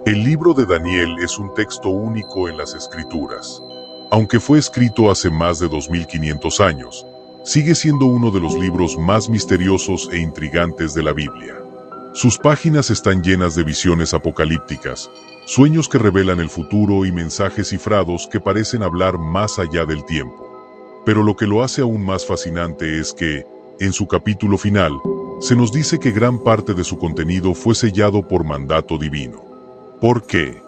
El libro de Daniel es un texto único en las Escrituras. Aunque fue escrito hace más de 2500 años, sigue siendo uno de los libros más misteriosos e intrigantes de la Biblia. Sus páginas están llenas de visiones apocalípticas, sueños que revelan el futuro y mensajes cifrados que parecen hablar más allá del tiempo. Pero lo que lo hace aún más fascinante es que, en su capítulo final, se nos dice que gran parte de su contenido fue sellado por mandato divino. ¿Por qué?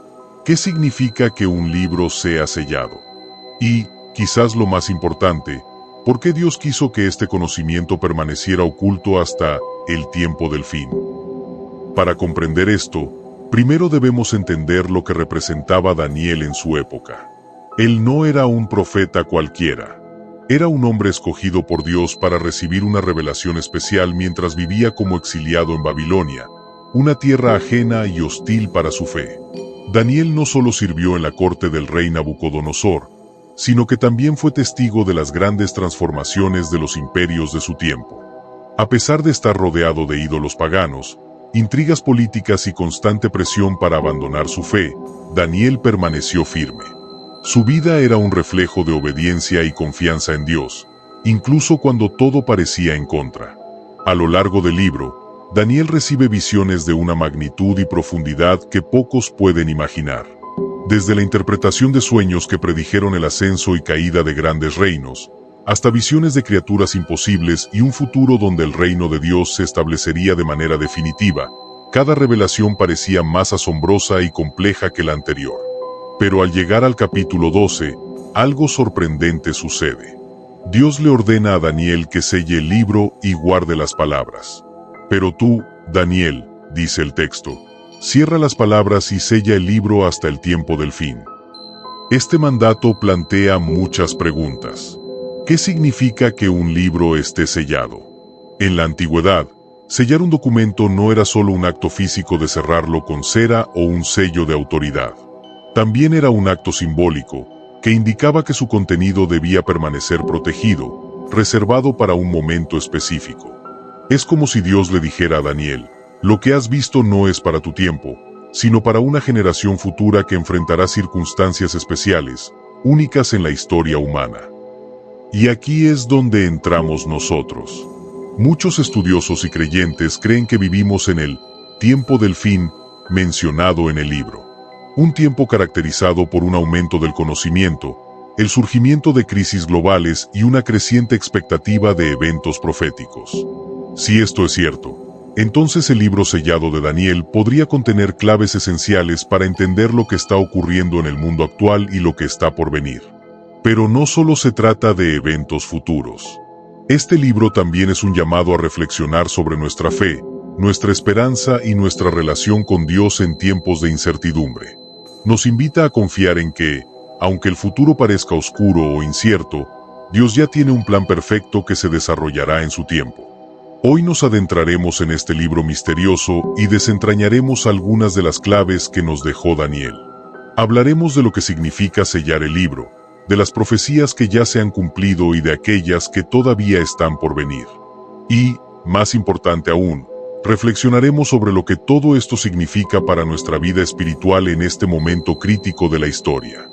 ¿Qué significa que un libro sea sellado? Y, quizás lo más importante, ¿por qué Dios quiso que este conocimiento permaneciera oculto hasta el tiempo del fin? Para comprender esto, primero debemos entender lo que representaba Daniel en su época. Él no era un profeta cualquiera. Era un hombre escogido por Dios para recibir una revelación especial mientras vivía como exiliado en Babilonia, una tierra ajena y hostil para su fe. Daniel no solo sirvió en la corte del rey Nabucodonosor, sino que también fue testigo de las grandes transformaciones de los imperios de su tiempo. A pesar de estar rodeado de ídolos paganos, intrigas políticas y constante presión para abandonar su fe, Daniel permaneció firme. Su vida era un reflejo de obediencia y confianza en Dios, incluso cuando todo parecía en contra. A lo largo del libro, Daniel recibe visiones de una magnitud y profundidad que pocos pueden imaginar. Desde la interpretación de sueños que predijeron el ascenso y caída de grandes reinos, hasta visiones de criaturas imposibles y un futuro donde el reino de Dios se establecería de manera definitiva, cada revelación parecía más asombrosa y compleja que la anterior. Pero al llegar al capítulo 12, algo sorprendente sucede. Dios le ordena a Daniel que selle el libro y guarde las palabras. Pero tú, Daniel, dice el texto, cierra las palabras y sella el libro hasta el tiempo del fin. Este mandato plantea muchas preguntas. ¿Qué significa que un libro esté sellado? En la antigüedad, sellar un documento no era solo un acto físico de cerrarlo con cera o un sello de autoridad. También era un acto simbólico, que indicaba que su contenido debía permanecer protegido, reservado para un momento específico. Es como si Dios le dijera a Daniel, lo que has visto no es para tu tiempo, sino para una generación futura que enfrentará circunstancias especiales, únicas en la historia humana. Y aquí es donde entramos nosotros. Muchos estudiosos y creyentes creen que vivimos en el tiempo del fin mencionado en el libro. Un tiempo caracterizado por un aumento del conocimiento, el surgimiento de crisis globales y una creciente expectativa de eventos proféticos. Si esto es cierto, entonces el libro sellado de Daniel podría contener claves esenciales para entender lo que está ocurriendo en el mundo actual y lo que está por venir. Pero no solo se trata de eventos futuros. Este libro también es un llamado a reflexionar sobre nuestra fe, nuestra esperanza y nuestra relación con Dios en tiempos de incertidumbre. Nos invita a confiar en que, aunque el futuro parezca oscuro o incierto, Dios ya tiene un plan perfecto que se desarrollará en su tiempo. Hoy nos adentraremos en este libro misterioso y desentrañaremos algunas de las claves que nos dejó Daniel. Hablaremos de lo que significa sellar el libro, de las profecías que ya se han cumplido y de aquellas que todavía están por venir. Y, más importante aún, reflexionaremos sobre lo que todo esto significa para nuestra vida espiritual en este momento crítico de la historia.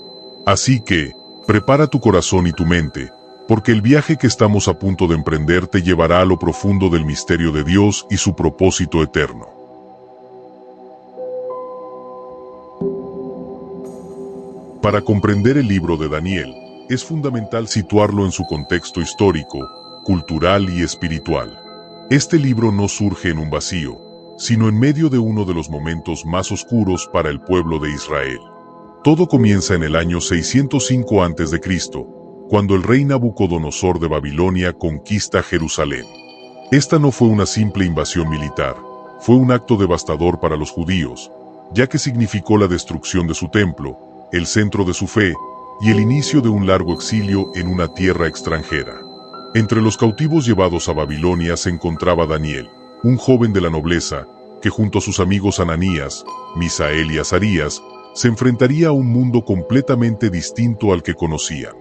Así que, prepara tu corazón y tu mente, porque el viaje que estamos a punto de emprender te llevará a lo profundo del misterio de Dios y su propósito eterno. Para comprender el libro de Daniel, es fundamental situarlo en su contexto histórico, cultural y espiritual. Este libro no surge en un vacío, sino en medio de uno de los momentos más oscuros para el pueblo de Israel. Todo comienza en el año 605 a.C., cuando el rey Nabucodonosor de Babilonia conquista Jerusalén. Esta no fue una simple invasión militar, fue un acto devastador para los judíos, ya que significó la destrucción de su templo, el centro de su fe, y el inicio de un largo exilio en una tierra extranjera. Entre los cautivos llevados a Babilonia se encontraba Daniel, un joven de la nobleza, que junto a sus amigos Ananías, Misael y Azarías, se enfrentaría a un mundo completamente distinto al que conocían.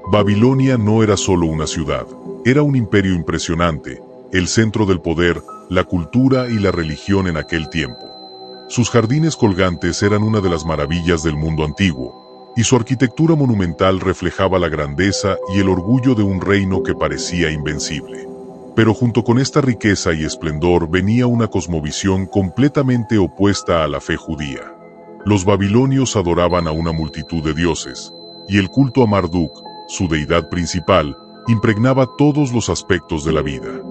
Babilonia no era solo una ciudad, era un imperio impresionante, el centro del poder, la cultura y la religión en aquel tiempo. Sus jardines colgantes eran una de las maravillas del mundo antiguo, y su arquitectura monumental reflejaba la grandeza y el orgullo de un reino que parecía invencible. Pero junto con esta riqueza y esplendor venía una cosmovisión completamente opuesta a la fe judía. Los babilonios adoraban a una multitud de dioses, y el culto a Marduk, su deidad principal, impregnaba todos los aspectos de la vida.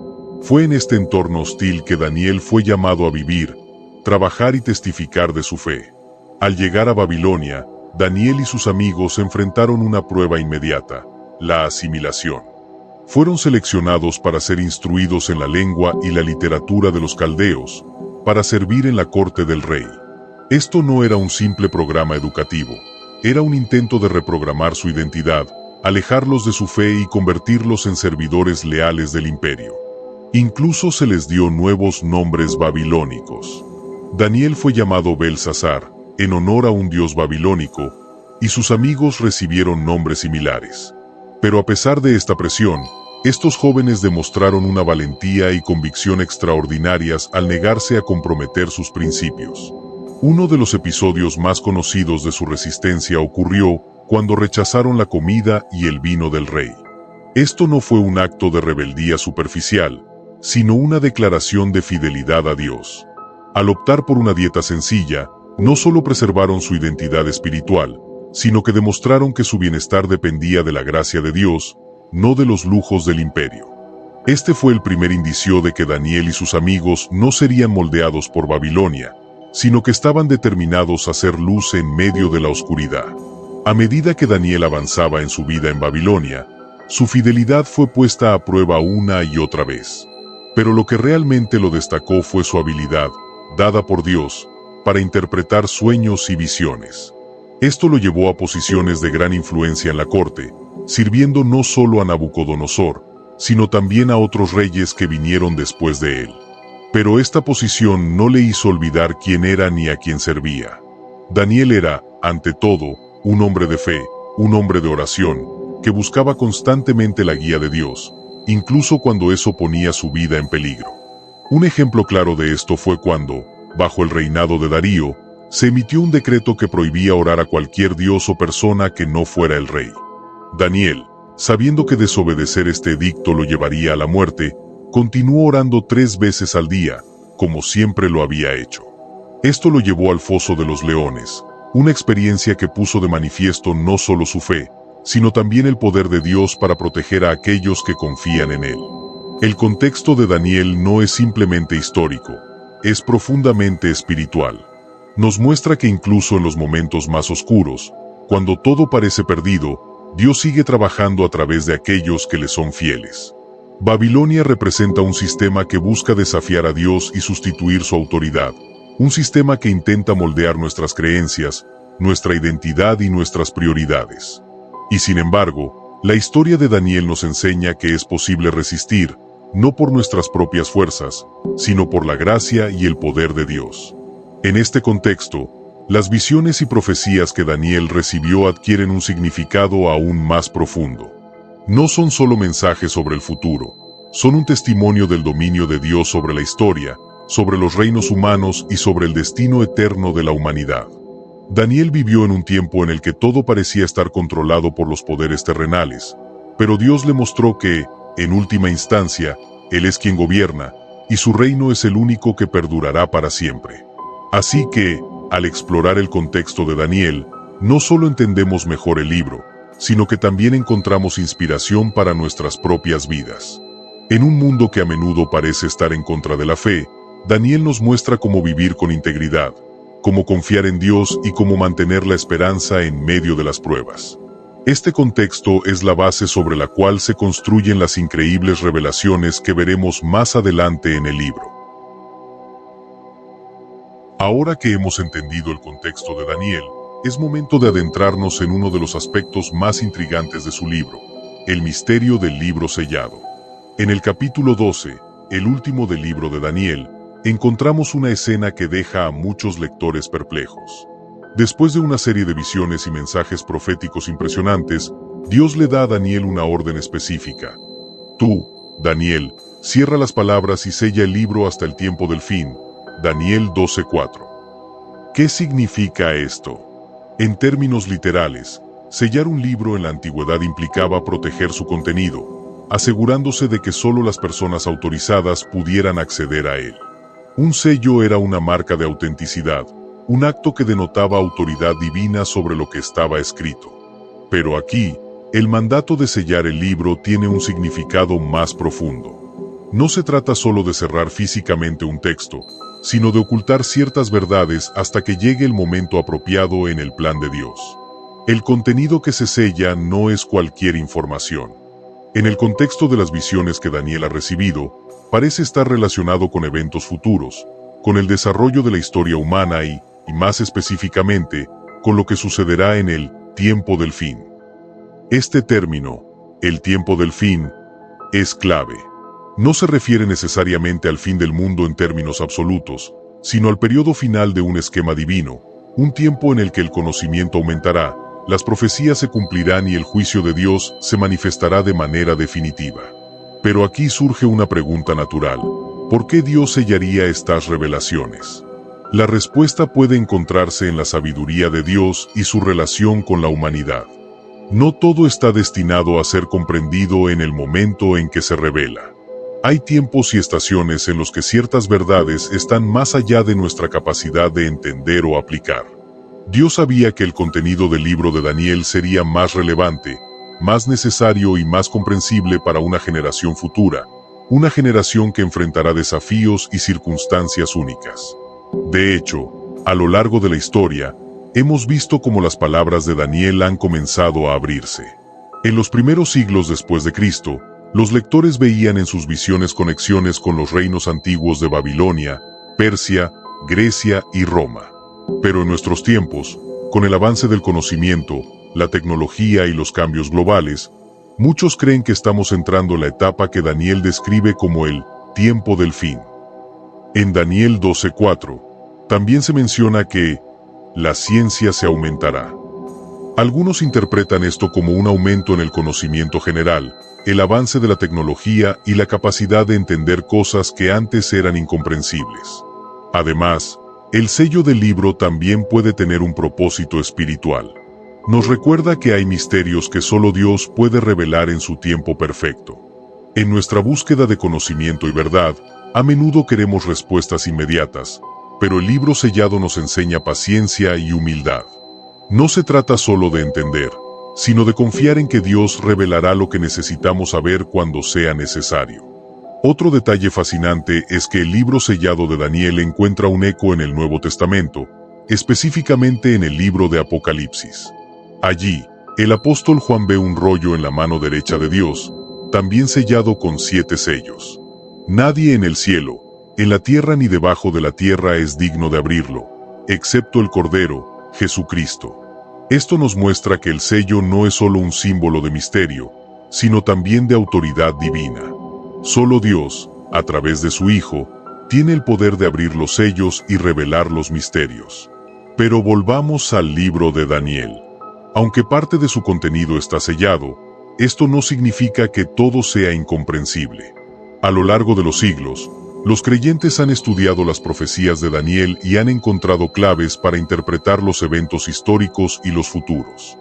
Fue en este entorno hostil que Daniel fue llamado a vivir, trabajar y testificar de su fe. Al llegar a Babilonia, Daniel y sus amigos enfrentaron una prueba inmediata: la asimilación. Fueron seleccionados para ser instruidos en la lengua y la literatura de los caldeos, para servir en la corte del rey. Esto no era un simple programa educativo, era un intento de reprogramar su identidad, alejarlos de su fe y convertirlos en servidores leales del imperio. Incluso se les dio nuevos nombres babilónicos. Daniel fue llamado Belsasar, en honor a un dios babilónico, y sus amigos recibieron nombres similares. Pero a pesar de esta presión, estos jóvenes demostraron una valentía y convicción extraordinarias al negarse a comprometer sus principios. Uno de los episodios más conocidos de su resistencia ocurrió cuando rechazaron la comida y el vino del rey. Esto no fue un acto de rebeldía superficial, sino una declaración de fidelidad a Dios. Al optar por una dieta sencilla, no solo preservaron su identidad espiritual, sino que demostraron que su bienestar dependía de la gracia de Dios, no de los lujos del imperio. Este fue el primer indicio de que Daniel y sus amigos no serían moldeados por Babilonia, sino que estaban determinados a hacer luz en medio de la oscuridad. A medida que Daniel avanzaba en su vida en Babilonia, su fidelidad fue puesta a prueba una y otra vez. Pero lo que realmente lo destacó fue su habilidad, dada por Dios, para interpretar sueños y visiones. Esto lo llevó a posiciones de gran influencia en la corte, sirviendo no solo a Nabucodonosor, sino también a otros reyes que vinieron después de él. Pero esta posición no le hizo olvidar quién era ni a quién servía. Daniel era, ante todo, un hombre de fe, un hombre de oración, que buscaba constantemente la guía de Dios, incluso cuando eso ponía su vida en peligro. Un ejemplo claro de esto fue cuando, bajo el reinado de Darío, se emitió un decreto que prohibía orar a cualquier dios o persona que no fuera el rey. Daniel, sabiendo que desobedecer este edicto lo llevaría a la muerte, continuó orando 3 veces al día, como siempre lo había hecho. Esto lo llevó al foso de los leones, una experiencia que puso de manifiesto no solo su fe, sino también el poder de Dios para proteger a aquellos que confían en Él. El contexto de Daniel no es simplemente histórico, es profundamente espiritual. Nos muestra que incluso en los momentos más oscuros, cuando todo parece perdido, Dios sigue trabajando a través de aquellos que le son fieles. Babilonia representa un sistema que busca desafiar a Dios y sustituir su autoridad, un sistema que intenta moldear nuestras creencias, nuestra identidad y nuestras prioridades. Y sin embargo, la historia de Daniel nos enseña que es posible resistir, no por nuestras propias fuerzas, sino por la gracia y el poder de Dios. En este contexto, las visiones y profecías que Daniel recibió adquieren un significado aún más profundo. No son solo mensajes sobre el futuro, son un testimonio del dominio de Dios sobre la historia, sobre los reinos humanos y sobre el destino eterno de la humanidad. Daniel vivió en un tiempo en el que todo parecía estar controlado por los poderes terrenales, pero Dios le mostró que, en última instancia, Él es quien gobierna, y su reino es el único que perdurará para siempre. Así que, al explorar el contexto de Daniel, no solo entendemos mejor el libro, sino que también encontramos inspiración para nuestras propias vidas. En un mundo que a menudo parece estar en contra de la fe, Daniel nos muestra cómo vivir con integridad, cómo confiar en Dios y cómo mantener la esperanza en medio de las pruebas. Este contexto es la base sobre la cual se construyen las increíbles revelaciones que veremos más adelante en el libro. Ahora que hemos entendido el contexto de Daniel, es momento de adentrarnos en uno de los aspectos más intrigantes de su libro, el misterio del libro sellado. En el capítulo 12, el último del libro de Daniel, encontramos una escena que deja a muchos lectores perplejos. Después de una serie de visiones y mensajes proféticos impresionantes, Dios le da a Daniel una orden específica. Tú, Daniel, cierra las palabras y sella el libro hasta el tiempo del fin. Daniel 12:4. ¿Qué significa esto? En términos literales, sellar un libro en la antigüedad implicaba proteger su contenido, asegurándose de que solo las personas autorizadas pudieran acceder a él. Un sello era una marca de autenticidad, un acto que denotaba autoridad divina sobre lo que estaba escrito. Pero aquí, el mandato de sellar el libro tiene un significado más profundo. No se trata solo de cerrar físicamente un texto, sino de ocultar ciertas verdades hasta que llegue el momento apropiado en el plan de Dios. El contenido que se sella no es cualquier información. En el contexto de las visiones que Daniel ha recibido, parece estar relacionado con eventos futuros, con el desarrollo de la historia humana y más específicamente, con lo que sucederá en el tiempo del fin. Este término, el tiempo del fin, es clave. No se refiere necesariamente al fin del mundo en términos absolutos, sino al periodo final de un esquema divino, un tiempo en el que el conocimiento aumentará, las profecías se cumplirán y el juicio de Dios se manifestará de manera definitiva. Pero aquí surge una pregunta natural: ¿por qué Dios sellaría estas revelaciones? La respuesta puede encontrarse en la sabiduría de Dios y su relación con la humanidad. No todo está destinado a ser comprendido en el momento en que se revela. Hay tiempos y estaciones en los que ciertas verdades están más allá de nuestra capacidad de entender o aplicar. Dios sabía que el contenido del libro de Daniel sería más relevante, más necesario y más comprensible para una generación futura, una generación que enfrentará desafíos y circunstancias únicas. De hecho, a lo largo de la historia, hemos visto cómo las palabras de Daniel han comenzado a abrirse. En los primeros siglos después de Cristo, los lectores veían en sus visiones conexiones con los reinos antiguos de Babilonia, Persia, Grecia y Roma. Pero en nuestros tiempos, con el avance del conocimiento, la tecnología y los cambios globales, muchos creen que estamos entrando en la etapa que Daniel describe como el tiempo del fin. En Daniel 12:4, también se menciona que la ciencia se aumentará. Algunos interpretan esto como un aumento en el conocimiento general, el avance de la tecnología y la capacidad de entender cosas que antes eran incomprensibles. Además, el sello del libro también puede tener un propósito espiritual. Nos recuerda que hay misterios que solo Dios puede revelar en su tiempo perfecto. En nuestra búsqueda de conocimiento y verdad, a menudo queremos respuestas inmediatas, pero el libro sellado nos enseña paciencia y humildad. No se trata solo de entender, sino de confiar en que Dios revelará lo que necesitamos saber cuando sea necesario. Otro detalle fascinante es que el libro sellado de Daniel encuentra un eco en el Nuevo Testamento, específicamente en el libro de Apocalipsis. Allí, el apóstol Juan ve un rollo en la mano derecha de Dios, también sellado con 7 sellos. Nadie en el cielo, en la tierra ni debajo de la tierra es digno de abrirlo, excepto el Cordero, Jesucristo. Esto nos muestra que el sello no es solo un símbolo de misterio, sino también de autoridad divina. Solo Dios, a través de su Hijo, tiene el poder de abrir los sellos y revelar los misterios. Pero volvamos al libro de Daniel. Aunque parte de su contenido está sellado, esto no significa que todo sea incomprensible. A lo largo de los siglos, los creyentes han estudiado las profecías de Daniel y han encontrado claves para interpretar los eventos históricos y los futuros.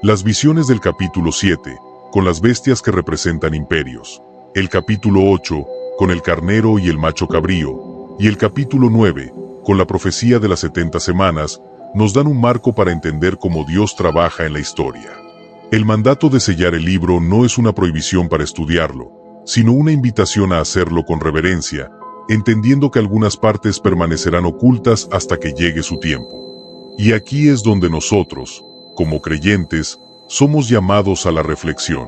Las visiones del capítulo 7, con las bestias que representan imperios, el capítulo 8, con el carnero y el macho cabrío, y el capítulo 9, con la profecía de las 70 semanas, nos dan un marco para entender cómo Dios trabaja en la historia. El mandato de sellar el libro no es una prohibición para estudiarlo, sino una invitación a hacerlo con reverencia, entendiendo que algunas partes permanecerán ocultas hasta que llegue su tiempo. Y aquí es donde nosotros, como creyentes, somos llamados a la reflexión.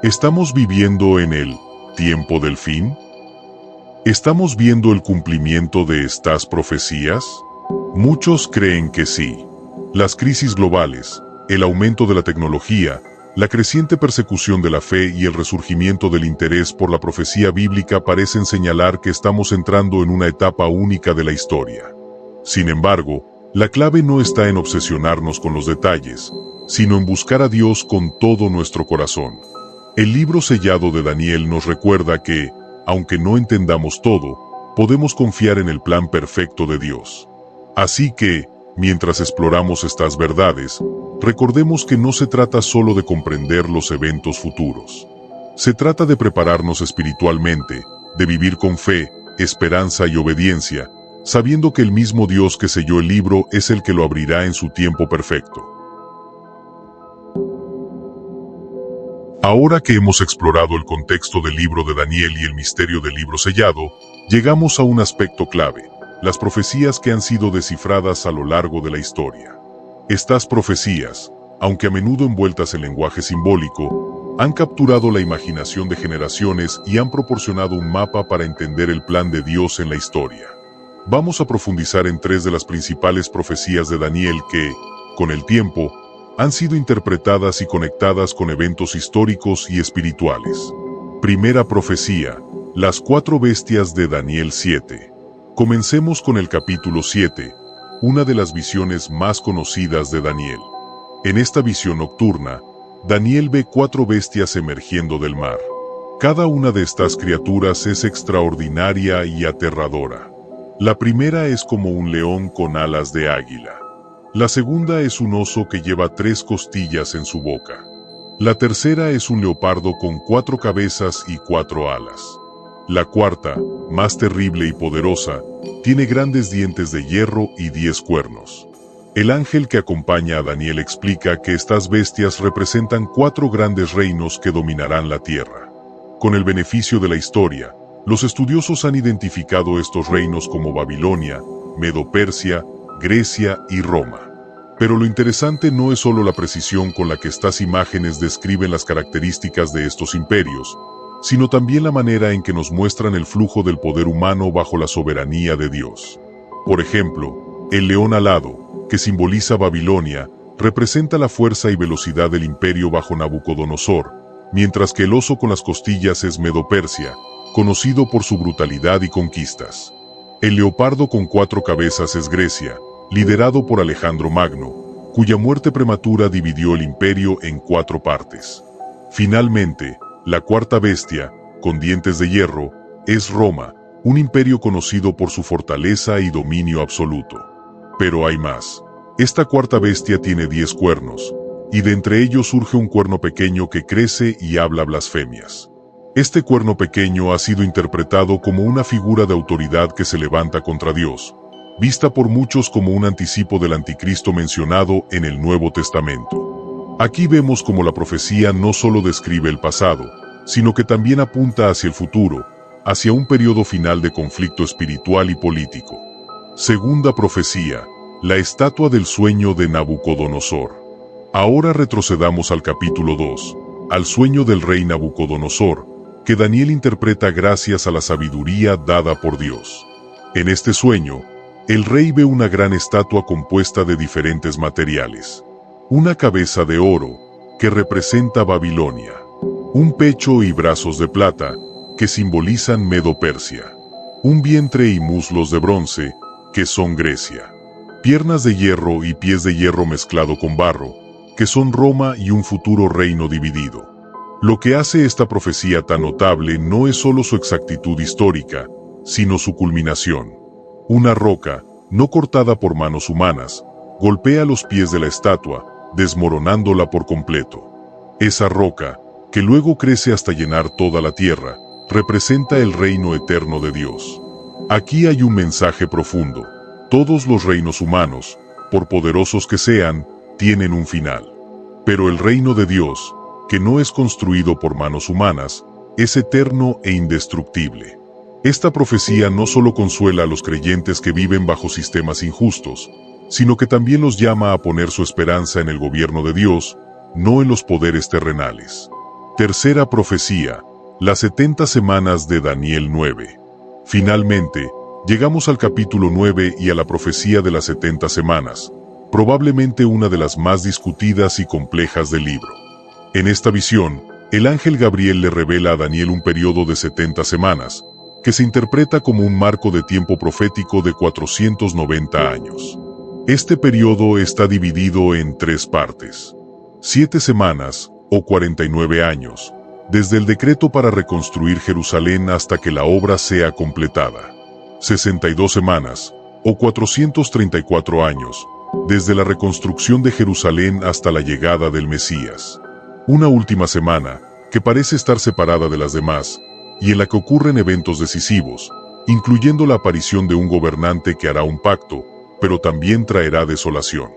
¿Estamos viviendo en el tiempo del fin? ¿Estamos viendo el cumplimiento de estas profecías? Muchos creen que sí. Las crisis globales, el aumento de la tecnología, la creciente persecución de la fe y el resurgimiento del interés por la profecía bíblica parecen señalar que estamos entrando en una etapa única de la historia. Sin embargo, la clave no está en obsesionarnos con los detalles, sino en buscar a Dios con todo nuestro corazón. El libro sellado de Daniel nos recuerda que, aunque no entendamos todo, podemos confiar en el plan perfecto de Dios. Así que, Mientras exploramos estas verdades, recordemos que no se trata solo de comprender los eventos futuros. Se trata de prepararnos espiritualmente, de vivir con fe, esperanza y obediencia, sabiendo que el mismo Dios que selló el libro es el que lo abrirá en su tiempo perfecto. Ahora que hemos explorado el contexto del libro de Daniel y el misterio del libro sellado, llegamos a un aspecto clave: las profecías que han sido descifradas a lo largo de la historia. Estas profecías, aunque a menudo envueltas en lenguaje simbólico, han capturado la imaginación de generaciones y han proporcionado un mapa para entender el plan de Dios en la historia. Vamos a profundizar en 3 de las principales profecías de Daniel que, con el tiempo, han sido interpretadas y conectadas con eventos históricos y espirituales. Primera profecía: las 4 bestias de Daniel 7. Comencemos con el capítulo 7, una de las visiones más conocidas de Daniel. En esta visión nocturna, Daniel ve 4 bestias emergiendo del mar. Cada una de estas criaturas es extraordinaria y aterradora. La primera es como un león con alas de águila. La segunda es un oso que lleva 3 costillas en su boca. La tercera es un leopardo con 4 cabezas y 4 alas. La cuarta, más terrible y poderosa, tiene grandes dientes de hierro y 10 cuernos. El ángel que acompaña a Daniel explica que estas bestias representan 4 grandes reinos que dominarán la tierra. Con el beneficio de la historia, los estudiosos han identificado estos reinos como Babilonia, Medo-Persia, Grecia y Roma. Pero lo interesante no es solo la precisión con la que estas imágenes describen las características de estos imperios, sino también la manera en que nos muestran el flujo del poder humano bajo la soberanía de Dios. Por ejemplo, el león alado, que simboliza Babilonia, representa la fuerza y velocidad del imperio bajo Nabucodonosor, mientras que el oso con las costillas es Medo-Persia, conocido por su brutalidad y conquistas. El leopardo con 4 cabezas es Grecia, liderado por Alejandro Magno, cuya muerte prematura dividió el imperio en 4 partes. Finalmente, la cuarta bestia, con dientes de hierro, es Roma, un imperio conocido por su fortaleza y dominio absoluto. Pero hay más. Esta cuarta bestia tiene 10 cuernos, y de entre ellos surge un cuerno pequeño que crece y habla blasfemias. Este cuerno pequeño ha sido interpretado como una figura de autoridad que se levanta contra Dios, vista por muchos como un anticipo del anticristo mencionado en el Nuevo Testamento. Aquí vemos cómo la profecía no solo describe el pasado, sino que también apunta hacia el futuro, hacia un periodo final de conflicto espiritual y político. Segunda profecía: la estatua del sueño de Nabucodonosor. Ahora retrocedamos al capítulo 2, al sueño del rey Nabucodonosor, que Daniel interpreta gracias a la sabiduría dada por Dios. En este sueño, el rey ve una gran estatua compuesta de diferentes materiales. Una cabeza de oro, que representa Babilonia. Un pecho y brazos de plata, que simbolizan Medo-Persia. Un vientre y muslos de bronce, que son Grecia. Piernas de hierro y pies de hierro mezclado con barro, que son Roma y un futuro reino dividido. Lo que hace esta profecía tan notable no es solo su exactitud histórica, sino su culminación. Una roca, no cortada por manos humanas, golpea los pies de la estatua, desmoronándola por completo. Esa roca, que luego crece hasta llenar toda la tierra, representa el reino eterno de Dios. Aquí hay un mensaje profundo: todos los reinos humanos, por poderosos que sean, tienen un final. Pero el reino de Dios, que no es construido por manos humanas, es eterno e indestructible. Esta profecía no solo consuela a los creyentes que viven bajo sistemas injustos, sino que también los llama a poner su esperanza en el gobierno de Dios, no en los poderes terrenales. Tercera profecía: las 70 semanas de Daniel 9. Finalmente, llegamos al capítulo 9 y a la profecía de las 70 semanas, probablemente una de las más discutidas y complejas del libro. En esta visión, el ángel Gabriel le revela a Daniel un periodo de 70 semanas, que se interpreta como un marco de tiempo profético de 490 años. Este periodo está dividido en 3 partes. 7 semanas, o 49 años, desde el decreto para reconstruir Jerusalén hasta que la obra sea completada. 62 semanas, o 434 años, desde la reconstrucción de Jerusalén hasta la llegada del Mesías. Una última semana, que parece estar separada de las demás, y en la que ocurren eventos decisivos, incluyendo la aparición de un gobernante que hará un pacto, pero también traerá desolación.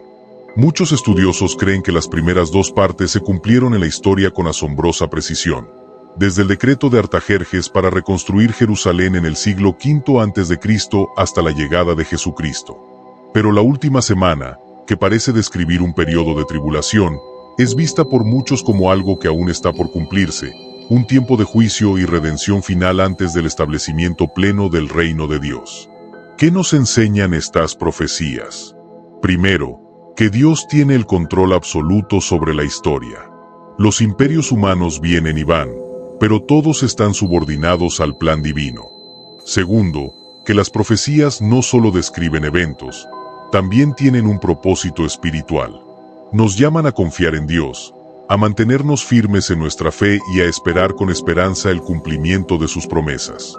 Muchos estudiosos creen que las primeras dos partes se cumplieron en la historia con asombrosa precisión, desde el decreto de Artajerjes para reconstruir Jerusalén en el siglo V a.C. hasta la llegada de Jesucristo. Pero la última semana, que parece describir un periodo de tribulación, es vista por muchos como algo que aún está por cumplirse, un tiempo de juicio y redención final antes del establecimiento pleno del reino de Dios. ¿Qué nos enseñan estas profecías? Primero, que Dios tiene el control absoluto sobre la historia. Los imperios humanos vienen y van, pero todos están subordinados al plan divino. Segundo, que las profecías no solo describen eventos, también tienen un propósito espiritual. Nos llaman a confiar en Dios, a mantenernos firmes en nuestra fe y a esperar con esperanza el cumplimiento de sus promesas.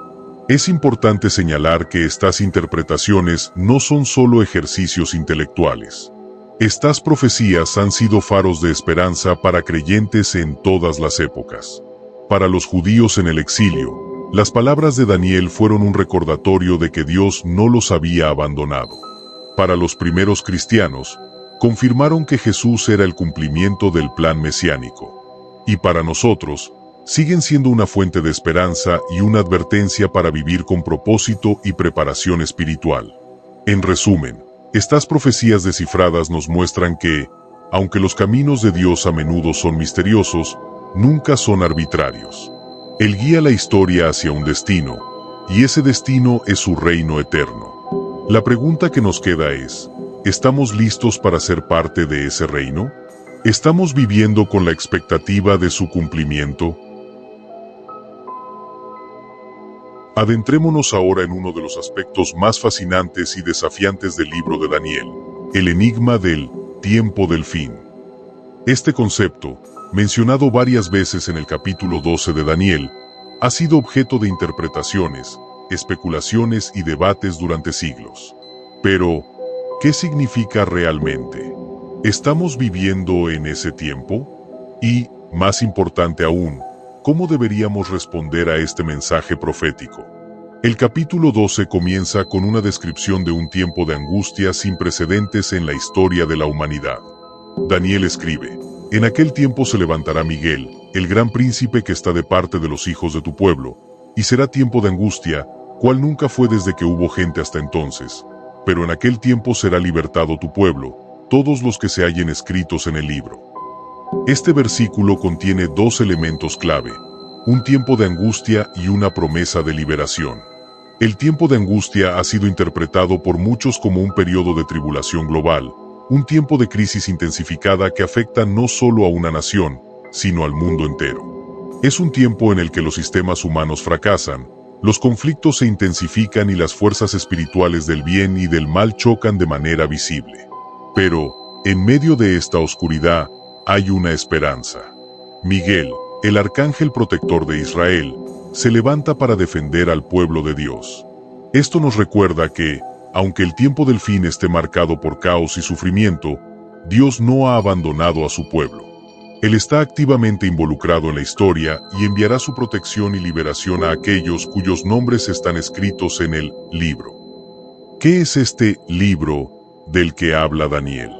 Es importante señalar que estas interpretaciones no son solo ejercicios intelectuales. Estas profecías han sido faros de esperanza para creyentes en todas las épocas. Para los judíos en el exilio, las palabras de Daniel fueron un recordatorio de que Dios no los había abandonado. Para los primeros cristianos, confirmaron que Jesús era el cumplimiento del plan mesiánico. Y para nosotros, siguen siendo una fuente de esperanza y una advertencia para vivir con propósito y preparación espiritual. En resumen, estas profecías descifradas nos muestran que, aunque los caminos de Dios a menudo son misteriosos, nunca son arbitrarios. Él guía la historia hacia un destino, y ese destino es su reino eterno. La pregunta que nos queda es, ¿estamos listos para ser parte de ese reino? ¿Estamos viviendo con la expectativa de su cumplimiento? Adentrémonos ahora en uno de los aspectos más fascinantes y desafiantes del libro de Daniel, el enigma del tiempo del fin. Este concepto, mencionado varias veces en el capítulo 12 de Daniel, ha sido objeto de interpretaciones, especulaciones y debates durante siglos. Pero, ¿qué significa realmente? ¿Estamos viviendo en ese tiempo? Y, más importante aún, ¿cómo deberíamos responder a este mensaje profético? El capítulo 12 comienza con una descripción de un tiempo de angustia sin precedentes en la historia de la humanidad. Daniel escribe, «En aquel tiempo se levantará Miguel, el gran príncipe que está de parte de los hijos de tu pueblo, y será tiempo de angustia, cual nunca fue desde que hubo gente hasta entonces. Pero en aquel tiempo será libertado tu pueblo, todos los que se hallen escritos en el libro». Este versículo contiene dos elementos clave, un tiempo de angustia y una promesa de liberación. El tiempo de angustia ha sido interpretado por muchos como un periodo de tribulación global, un tiempo de crisis intensificada que afecta no solo a una nación, sino al mundo entero. Es un tiempo en el que los sistemas humanos fracasan, los conflictos se intensifican y las fuerzas espirituales del bien y del mal chocan de manera visible. Pero, en medio de esta oscuridad, hay una esperanza. Miguel, el arcángel protector de Israel, se levanta para defender al pueblo de Dios. Esto nos recuerda que, aunque el tiempo del fin esté marcado por caos y sufrimiento, Dios no ha abandonado a su pueblo. Él está activamente involucrado en la historia y enviará su protección y liberación a aquellos cuyos nombres están escritos en el libro. ¿Qué es este libro del que habla Daniel?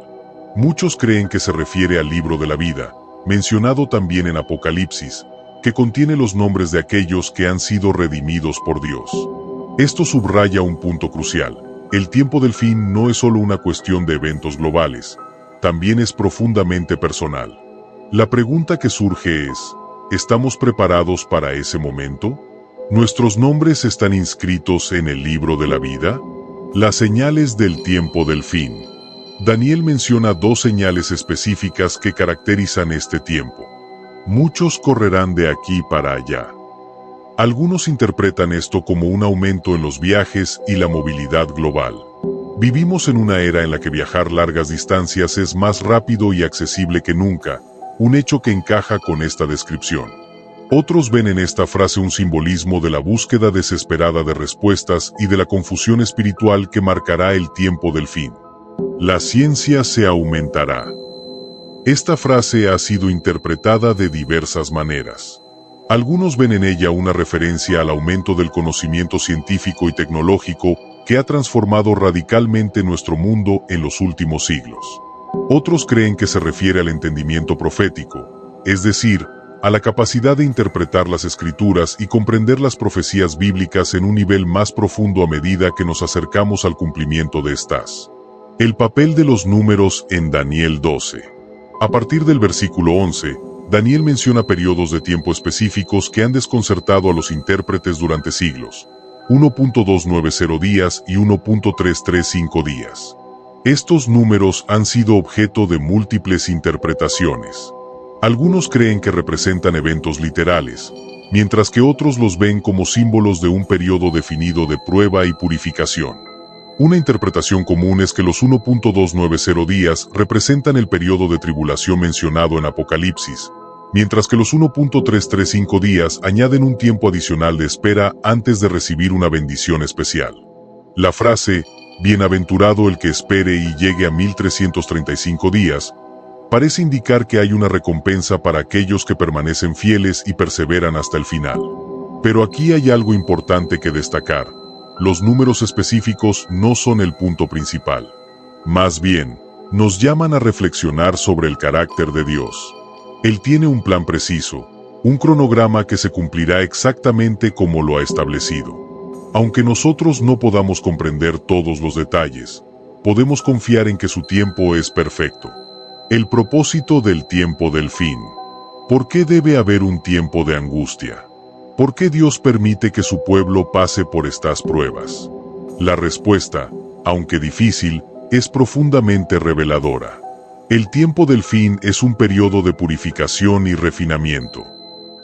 Muchos creen que se refiere al libro de la vida, mencionado también en Apocalipsis, que contiene los nombres de aquellos que han sido redimidos por Dios. Esto subraya un punto crucial. El tiempo del fin no es solo una cuestión de eventos globales, también es profundamente personal. La pregunta que surge es, ¿estamos preparados para ese momento? ¿Nuestros nombres están inscritos en el libro de la vida? Las señales del tiempo del fin. Daniel menciona dos señales específicas que caracterizan este tiempo. Muchos correrán de aquí para allá. Algunos interpretan esto como un aumento en los viajes y la movilidad global. Vivimos en una era en la que viajar largas distancias es más rápido y accesible que nunca, un hecho que encaja con esta descripción. Otros ven en esta frase un simbolismo de la búsqueda desesperada de respuestas y de la confusión espiritual que marcará el tiempo del fin. La ciencia se aumentará. Esta frase ha sido interpretada de diversas maneras. Algunos ven en ella una referencia al aumento del conocimiento científico y tecnológico que ha transformado radicalmente nuestro mundo en los últimos siglos. Otros creen que se refiere al entendimiento profético, es decir, a la capacidad de interpretar las escrituras y comprender las profecías bíblicas en un nivel más profundo a medida que nos acercamos al cumplimiento de estas. El papel de los números en Daniel 12. A partir del versículo 11, Daniel menciona periodos de tiempo específicos que han desconcertado a los intérpretes durante siglos: 1.290 días y 1.335 días. Estos números han sido objeto de múltiples interpretaciones. Algunos creen que representan eventos literales, mientras que otros los ven como símbolos de un periodo definido de prueba y purificación. Una interpretación común es que los 1.290 días representan el periodo de tribulación mencionado en Apocalipsis, mientras que los 1.335 días añaden un tiempo adicional de espera antes de recibir una bendición especial. La frase, "Bienaventurado el que espere y llegue a 1335 días", parece indicar que hay una recompensa para aquellos que permanecen fieles y perseveran hasta el final. Pero aquí hay algo importante que destacar. Los números específicos no son el punto principal. Más bien, nos llaman a reflexionar sobre el carácter de Dios. Él tiene un plan preciso, un cronograma que se cumplirá exactamente como lo ha establecido. Aunque nosotros no podamos comprender todos los detalles, podemos confiar en que su tiempo es perfecto. El propósito del tiempo del fin. ¿Por qué debe haber un tiempo de angustia? ¿Por qué Dios permite que su pueblo pase por estas pruebas? La respuesta, aunque difícil, es profundamente reveladora. El tiempo del fin es un periodo de purificación y refinamiento.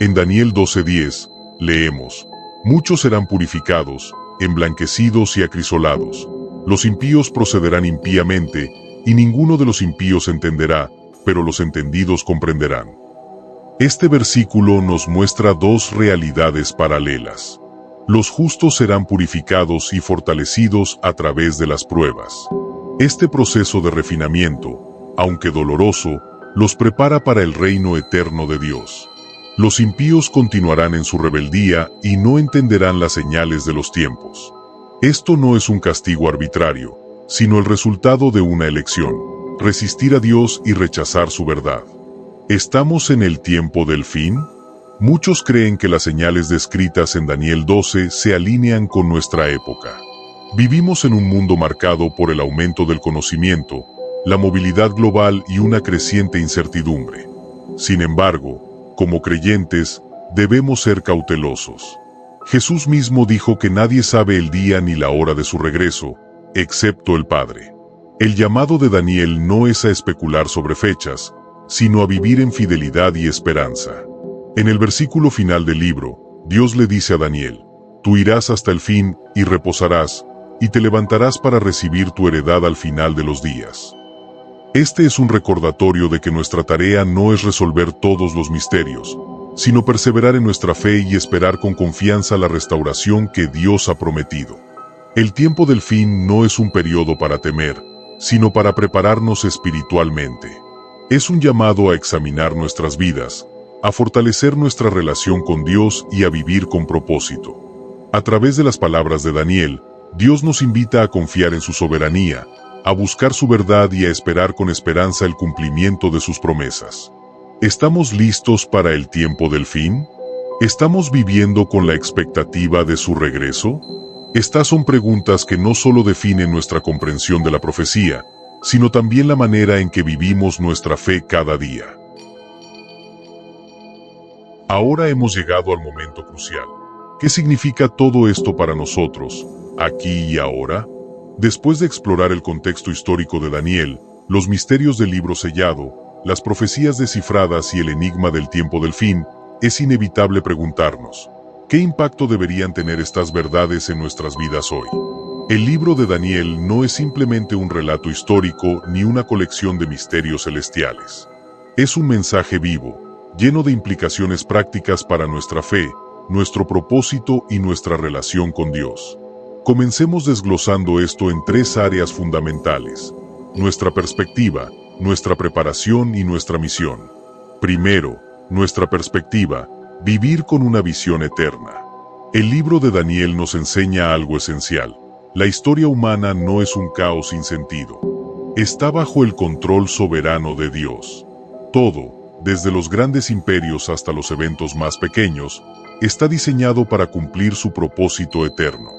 En Daniel 12:10, leemos: "Muchos serán purificados, emblanquecidos y acrisolados. Los impíos procederán impíamente, y ninguno de los impíos entenderá, pero los entendidos comprenderán". Este versículo nos muestra dos realidades paralelas. Los justos serán purificados y fortalecidos a través de las pruebas. Este proceso de refinamiento, aunque doloroso, los prepara para el reino eterno de Dios. Los impíos continuarán en su rebeldía y no entenderán las señales de los tiempos. Esto no es un castigo arbitrario, sino el resultado de una elección: resistir a Dios y rechazar su verdad. ¿Estamos en el tiempo del fin? Muchos creen que las señales descritas en Daniel 12 se alinean con nuestra época. Vivimos en un mundo marcado por el aumento del conocimiento, la movilidad global y una creciente incertidumbre. Sin embargo, como creyentes, debemos ser cautelosos. Jesús mismo dijo que nadie sabe el día ni la hora de su regreso, excepto el Padre. El llamado de Daniel no es a especular sobre fechas, sino a vivir en fidelidad y esperanza. En el versículo final del libro, Dios le dice a Daniel: "Tú irás hasta el fin y reposarás, y te levantarás para recibir tu heredad al final de los días". Este es un recordatorio de que nuestra tarea no es resolver todos los misterios, sino perseverar en nuestra fe y esperar con confianza la restauración que Dios ha prometido. El tiempo del fin no es un periodo para temer, sino para prepararnos espiritualmente. Es un llamado a examinar nuestras vidas, a fortalecer nuestra relación con Dios y a vivir con propósito. A través de las palabras de Daniel, Dios nos invita a confiar en su soberanía, a buscar su verdad y a esperar con esperanza el cumplimiento de sus promesas. ¿Estamos listos para el tiempo del fin? ¿Estamos viviendo con la expectativa de su regreso? Estas son preguntas que no solo definen nuestra comprensión de la profecía, sino también la manera en que vivimos nuestra fe cada día. Ahora hemos llegado al momento crucial. ¿Qué significa todo esto para nosotros, aquí y ahora? Después de explorar el contexto histórico de Daniel, los misterios del libro sellado, las profecías descifradas y el enigma del tiempo del fin, es inevitable preguntarnos: ¿qué impacto deberían tener estas verdades en nuestras vidas hoy? El libro de Daniel no es simplemente un relato histórico ni una colección de misterios celestiales. Es un mensaje vivo, lleno de implicaciones prácticas para nuestra fe, nuestro propósito y nuestra relación con Dios. Comencemos desglosando esto en tres áreas fundamentales: nuestra perspectiva, nuestra preparación y nuestra misión. Primero, nuestra perspectiva, vivir con una visión eterna. El libro de Daniel nos enseña algo esencial. La historia humana no es un caos sin sentido. Está bajo el control soberano de Dios. Todo, desde los grandes imperios hasta los eventos más pequeños, está diseñado para cumplir su propósito eterno.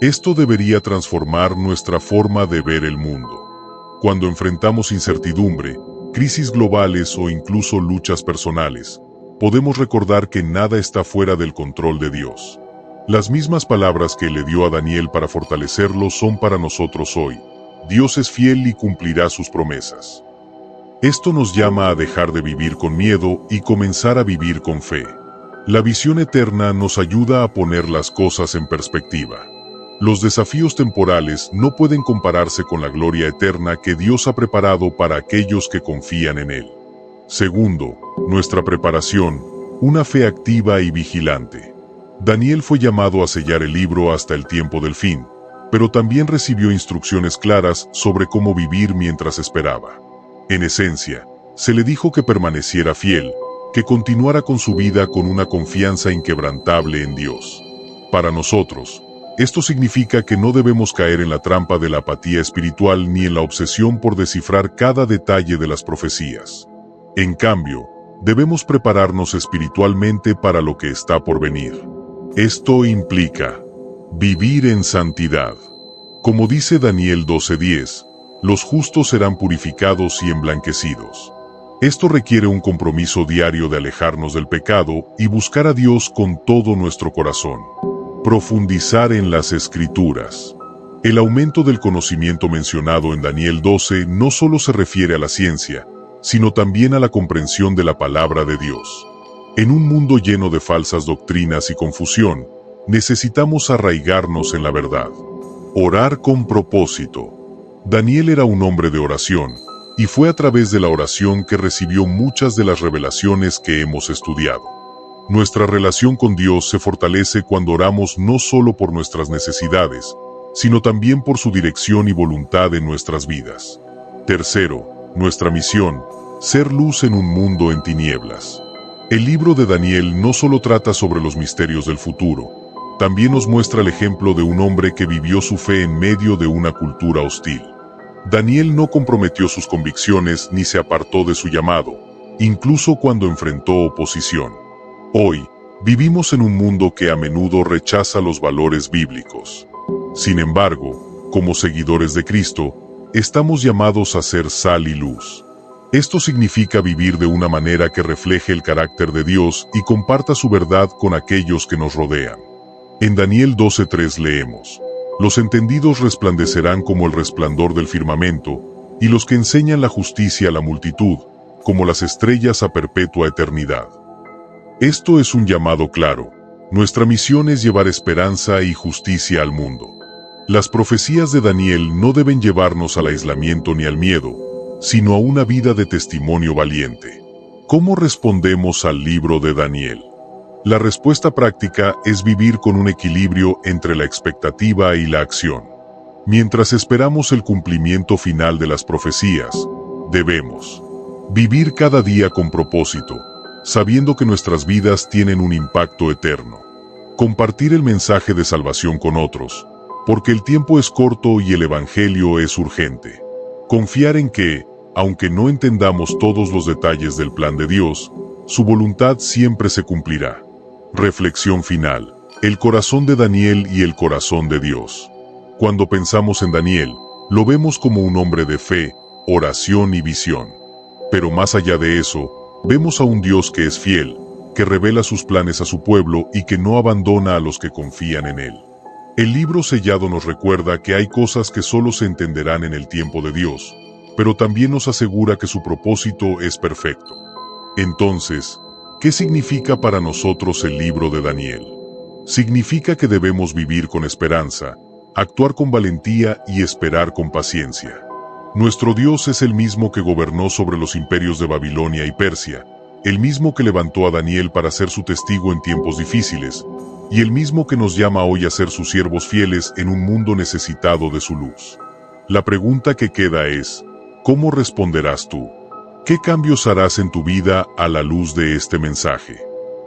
Esto debería transformar nuestra forma de ver el mundo. Cuando enfrentamos incertidumbre, crisis globales o incluso luchas personales, podemos recordar que nada está fuera del control de Dios. Las mismas palabras que le dio a Daniel para fortalecerlo son para nosotros hoy. Dios es fiel y cumplirá sus promesas. Esto nos llama a dejar de vivir con miedo y comenzar a vivir con fe. La visión eterna nos ayuda a poner las cosas en perspectiva. Los desafíos temporales no pueden compararse con la gloria eterna que Dios ha preparado para aquellos que confían en Él. Segundo, nuestra preparación, una fe activa y vigilante. Daniel fue llamado a sellar el libro hasta el tiempo del fin, pero también recibió instrucciones claras sobre cómo vivir mientras esperaba. En esencia, se le dijo que permaneciera fiel, que continuara con su vida con una confianza inquebrantable en Dios. Para nosotros, esto significa que no debemos caer en la trampa de la apatía espiritual ni en la obsesión por descifrar cada detalle de las profecías. En cambio, debemos prepararnos espiritualmente para lo que está por venir. Esto implica vivir en santidad. Como dice Daniel 12:10, los justos serán purificados y emblanquecidos. Esto requiere un compromiso diario de alejarnos del pecado y buscar a Dios con todo nuestro corazón. Profundizar en las Escrituras. El aumento del conocimiento mencionado en Daniel 12 no solo se refiere a la ciencia, sino también a la comprensión de la palabra de Dios. En un mundo lleno de falsas doctrinas y confusión, necesitamos arraigarnos en la verdad. Orar con propósito. Daniel era un hombre de oración, y fue a través de la oración que recibió muchas de las revelaciones que hemos estudiado. Nuestra relación con Dios se fortalece cuando oramos no solo por nuestras necesidades, sino también por su dirección y voluntad en nuestras vidas. Tercero, nuestra misión, ser luz en un mundo en tinieblas. El libro de Daniel no solo trata sobre los misterios del futuro, también nos muestra el ejemplo de un hombre que vivió su fe en medio de una cultura hostil. Daniel no comprometió sus convicciones ni se apartó de su llamado, incluso cuando enfrentó oposición. Hoy, vivimos en un mundo que a menudo rechaza los valores bíblicos. Sin embargo, como seguidores de Cristo, estamos llamados a ser sal y luz. Esto significa vivir de una manera que refleje el carácter de Dios y comparta su verdad con aquellos que nos rodean. En Daniel 12:3 leemos: los entendidos resplandecerán como el resplandor del firmamento, y los que enseñan la justicia a la multitud, como las estrellas a perpetua eternidad. Esto es un llamado claro. Nuestra misión es llevar esperanza y justicia al mundo. Las profecías de Daniel no deben llevarnos al aislamiento ni al miedo, sino a una vida de testimonio valiente. ¿Cómo respondemos al libro de Daniel? La respuesta práctica es vivir con un equilibrio entre la expectativa y la acción. Mientras esperamos el cumplimiento final de las profecías, debemos vivir cada día con propósito, sabiendo que nuestras vidas tienen un impacto eterno. Compartir el mensaje de salvación con otros, porque el tiempo es corto y el evangelio es urgente. Confiar en que, aunque no entendamos todos los detalles del plan de Dios, su voluntad siempre se cumplirá. Reflexión final. El corazón de Daniel y el corazón de Dios. Cuando pensamos en Daniel, lo vemos como un hombre de fe, oración y visión. Pero más allá de eso, vemos a un Dios que es fiel, que revela sus planes a su pueblo y que no abandona a los que confían en él. El libro sellado nos recuerda que hay cosas que solo se entenderán en el tiempo de Dios, pero también nos asegura que su propósito es perfecto. Entonces, ¿qué significa para nosotros el libro de Daniel? Significa que debemos vivir con esperanza, actuar con valentía y esperar con paciencia. Nuestro Dios es el mismo que gobernó sobre los imperios de Babilonia y Persia, el mismo que levantó a Daniel para ser su testigo en tiempos difíciles, y el mismo que nos llama hoy a ser sus siervos fieles en un mundo necesitado de su luz. La pregunta que queda es, ¿Cómo responderás tú? ¿Qué cambios harás en tu vida a la luz de este mensaje?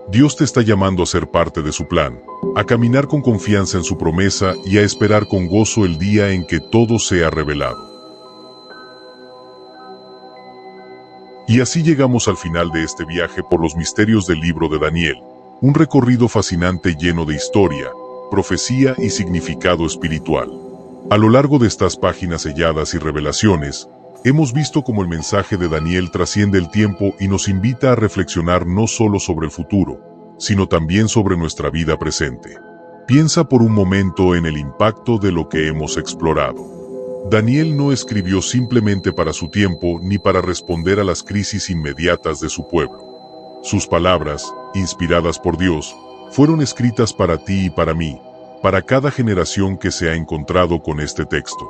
Dios te está llamando a ser parte de su plan, a caminar con confianza en su promesa y a esperar con gozo el día en que todo sea revelado. Y así llegamos al final de este viaje por los misterios del libro de Daniel, un recorrido fascinante lleno de historia, profecía y significado espiritual. A lo largo de estas páginas selladas y revelaciones, hemos visto cómo el mensaje de Daniel trasciende el tiempo y nos invita a reflexionar no solo sobre el futuro, sino también sobre nuestra vida presente. Piensa por un momento en el impacto de lo que hemos explorado. Daniel no escribió simplemente para su tiempo ni para responder a las crisis inmediatas de su pueblo. Sus palabras, inspiradas por Dios, fueron escritas para ti y para mí, para cada generación que se ha encontrado con este texto.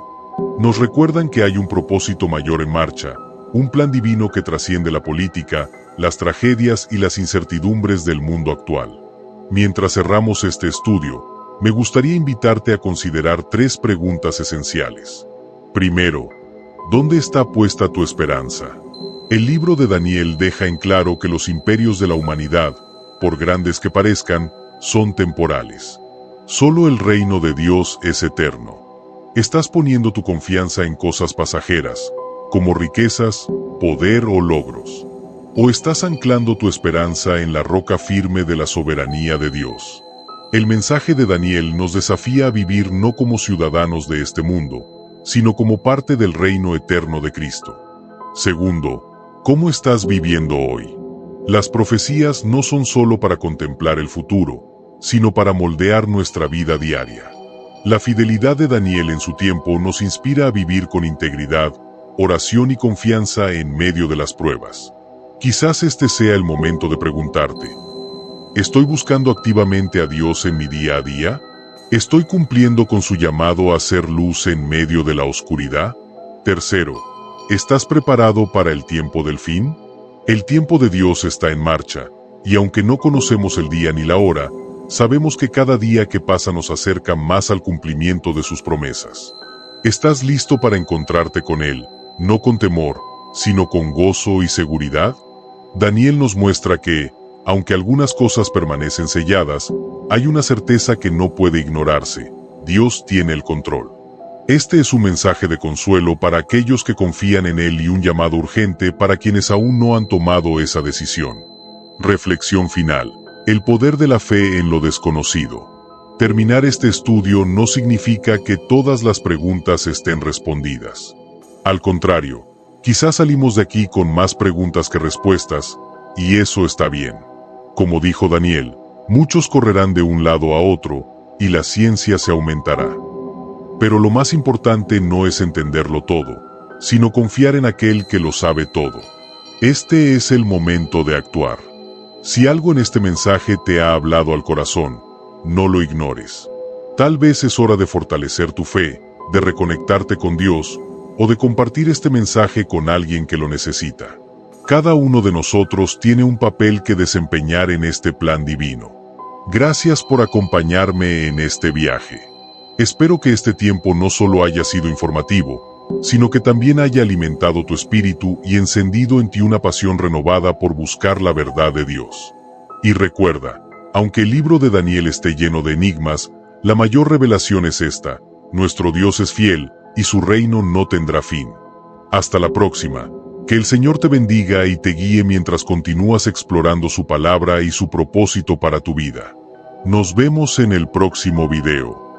Nos recuerdan que hay un propósito mayor en marcha, un plan divino que trasciende la política, las tragedias y las incertidumbres del mundo actual. Mientras cerramos este estudio, me gustaría invitarte a considerar 3 preguntas esenciales. Primero, ¿dónde está puesta tu esperanza? El libro de Daniel deja en claro que los imperios de la humanidad, por grandes que parezcan, son temporales. Solo el reino de Dios es eterno. ¿Estás poniendo tu confianza en cosas pasajeras, como riquezas, poder o logros? ¿O estás anclando tu esperanza en la roca firme de la soberanía de Dios? El mensaje de Daniel nos desafía a vivir no como ciudadanos de este mundo, sino como parte del reino eterno de Cristo. Segundo, ¿cómo estás viviendo hoy? Las profecías no son solo para contemplar el futuro, sino para moldear nuestra vida diaria. La fidelidad de Daniel en su tiempo nos inspira a vivir con integridad, oración y confianza en medio de las pruebas. Quizás este sea el momento de preguntarte: ¿estoy buscando activamente a Dios en mi día a día? ¿Estoy cumpliendo con su llamado a ser luz en medio de la oscuridad? Tercero, ¿estás preparado para el tiempo del fin? El tiempo de Dios está en marcha, y aunque no conocemos el día ni la hora, sabemos que cada día que pasa nos acerca más al cumplimiento de sus promesas. ¿Estás listo para encontrarte con Él, no con temor, sino con gozo y seguridad? Daniel nos muestra que, aunque algunas cosas permanecen selladas, hay una certeza que no puede ignorarse: Dios tiene el control. Este es un mensaje de consuelo para aquellos que confían en Él y un llamado urgente para quienes aún no han tomado esa decisión. Reflexión final: el poder de la fe en lo desconocido. Terminar este estudio no significa que todas las preguntas estén respondidas. Al contrario, quizás salimos de aquí con más preguntas que respuestas, y eso está bien. Como dijo Daniel, muchos correrán de un lado a otro, y la ciencia se aumentará. Pero lo más importante no es entenderlo todo, sino confiar en aquel que lo sabe todo. Este es el momento de actuar. Si algo en este mensaje te ha hablado al corazón, no lo ignores. Tal vez es hora de fortalecer tu fe, de reconectarte con Dios, o de compartir este mensaje con alguien que lo necesita. Cada uno de nosotros tiene un papel que desempeñar en este plan divino. Gracias por acompañarme en este viaje. Espero que este tiempo no solo haya sido informativo, sino que también haya alimentado tu espíritu y encendido en ti una pasión renovada por buscar la verdad de Dios. Y recuerda, aunque el libro de Daniel esté lleno de enigmas, la mayor revelación es esta: nuestro Dios es fiel, y su reino no tendrá fin. Hasta la próxima. Que el Señor te bendiga y te guíe mientras continúas explorando su palabra y su propósito para tu vida. Nos vemos en el próximo video.